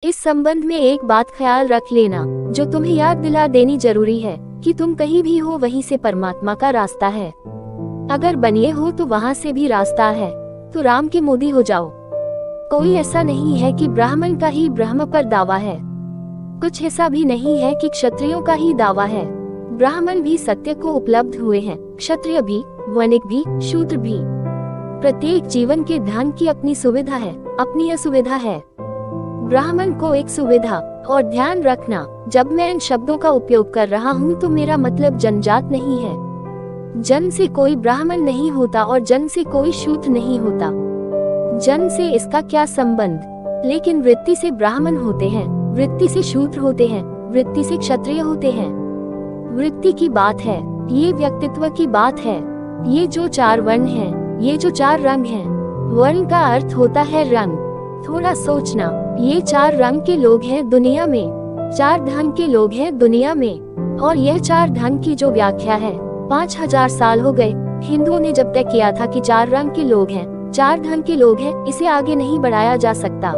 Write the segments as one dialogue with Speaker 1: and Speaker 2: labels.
Speaker 1: इस संबंध में एक बात ख्याल रख लेना, जो तुम्हें याद दिला देनी जरूरी है, कि तुम कहीं भी हो वहीं से परमात्मा का रास्ता है। अगर बनिए हो तो वहाँ से भी रास्ता है, तो राम के मोदी हो जाओ। कोई ऐसा नहीं है कि ब्राह्मण का ही ब्रह्म पर दावा है, कुछ ऐसा भी नहीं है कि क्षत्रियों का ही दावा है। ब्राह्मण भी सत्य को उपलब्ध हुए हैं, क्षत्रिय भी, वणिक भी, शूद्र भी। प्रत्येक जीवन के ध्यान की अपनी सुविधा है, अपनी असुविधा है। ब्राह्मण को एक सुविधा, और ध्यान रखना, जब मैं इन शब्दों का उपयोग कर रहा हूँ तो मेरा मतलब जनजात नहीं है। जन से कोई ब्राह्मण नहीं होता और जन से कोई शूद्र नहीं होता। जन से इसका क्या संबंध, लेकिन वृत्ति से ब्राह्मण होते हैं, वृत्ति से शूद्र होते हैं, वृत्ति से क्षत्रिय होते हैं। वृत्ति की बात है, ये व्यक्तित्व की बात है। ये जो 4 वर्ण हैं, ये जो 4 रंग हैं, वर्ण का अर्थ होता है रंग। थोड़ा सोचना, ये 4 रंग के लोग हैं दुनिया में, 4 ढंग के लोग हैं दुनिया में। और यह 4 ढंग की जो व्याख्या है, 5000 साल हो गए हिंदुओं ने जब तय किया था कि 4 रंग के लोग हैं, 4 ढंग के लोग हैं, इसे आगे नहीं बढ़ाया जा सकता।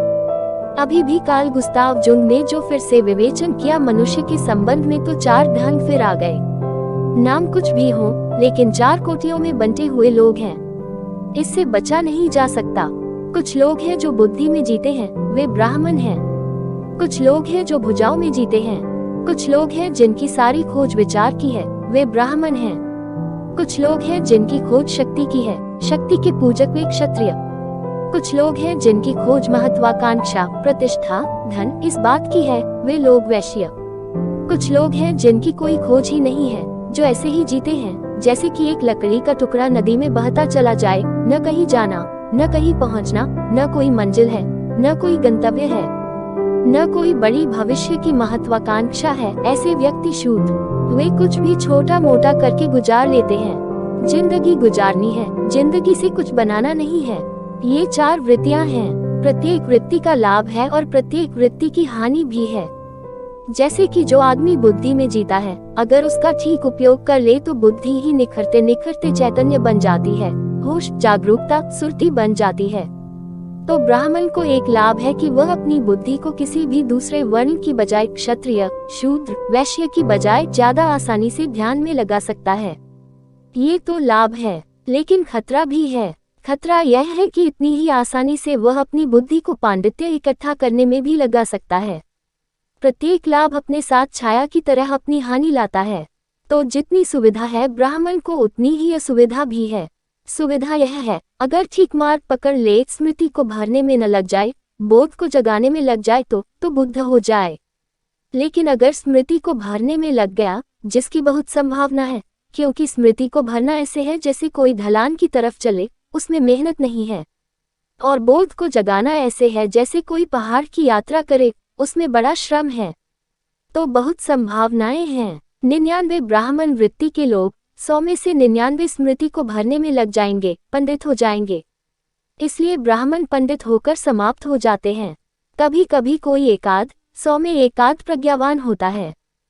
Speaker 1: अभी भी कार्ल गुस्ताव जुंग ने जो फिर से विवेचन किया मनुष्य के संबंध में, तो 4 ढंग फिर आ गए। नाम कुछ भी हो, लेकिन 4 कोटियों में बंटे हुए लोग हैं, इससे बचा नहीं जा सकता। कुछ लोग हैं जो बुद्धि में जीते हैं, वे ब्राह्मण हैं। कुछ लोग हैं जो भुजाओं में जीते हैं। कुछ लोग हैं जिनकी सारी खोज विचार की है, वे ब्राह्मण हैं। कुछ लोग हैं जिनकी खोज शक्ति की है, शक्ति के पूजक वे क्षत्रिय। कुछ लोग हैं जिनकी खोज महत्वाकांक्षा, प्रतिष्ठा, धन, इस बात की है, वे लोग वैश्य। कुछ लोग हैं जिनकी कोई खोज ही नहीं है, जो ऐसे ही जीते हैं जैसे कि एक लकड़ी का टुकड़ा नदी में बहता चला जाए, न कहीं जाना, न कहीं पहुंचना, न कोई मंजिल है, न कोई गंतव्य है, न कोई बड़ी भविष्य की महत्वाकांक्षा है। ऐसे व्यक्ति शूद्र, वे कुछ भी छोटा मोटा करके गुजार लेते हैं। जिंदगी गुजारनी है, जिंदगी से कुछ बनाना नहीं है। ये 4 वृत्तियां हैं, प्रत्येक वृत्ति का लाभ है और प्रत्येक वृत्ति की हानि भी है। जैसे कि जो आदमी बुद्धि में जीता है, अगर उसका ठीक उपयोग कर ले तो बुद्धि ही निखरते निखरते चैतन्य बन जाती है, होश, जागरूकता, सुरती बन जाती है। तो ब्राह्मण को एक लाभ है कि वह अपनी बुद्धि को किसी भी दूसरे वर्ण की बजाय क्षत्रिय, शूद्र, वैश्य की बजाय ज्यादा आसानी से ध्यान में लगा सकता है। ये तो लाभ है, लेकिन खतरा भी है। खतरा यह है कि इतनी ही आसानी से वह अपनी बुद्धि को पांडित्य इकट्ठा करने में भी लगा सकता है। प्रत्येक लाभ अपने साथ छाया की तरह अपनी हानि लाता है। तो जितनी सुविधा है ब्राह्मण को, उतनी ही असुविधा भी है। सुविधा यह है, अगर ठीक मार्ग पकड़ ले, स्मृति को भरने में न लग जाए, बोध को जगाने में लग जाए तो बुद्ध हो जाए। लेकिन अगर स्मृति को भरने में लग गया, जिसकी बहुत संभावना है, क्योंकि स्मृति को भरना ऐसे है जैसे कोई ढलान की तरफ चले, उसमें मेहनत नहीं है। और बोध को जगाना ऐसे है जैसे कोई पहाड़ की यात्रा करे, उसमें बड़ा श्रम है। तो बहुत संभावनाएं हैं। 99 ब्राह्मण वृत्ति के लोग 100 में से 99 स्मृति को भरने में लग जाएंगे, पंडित हो जाएंगे। इसलिए ब्राह्मण पंडित होकर समाप्त हो जाते हैं। कभी कभी कोई एकाध 100 में एकाध प्रज्ञावान होता है।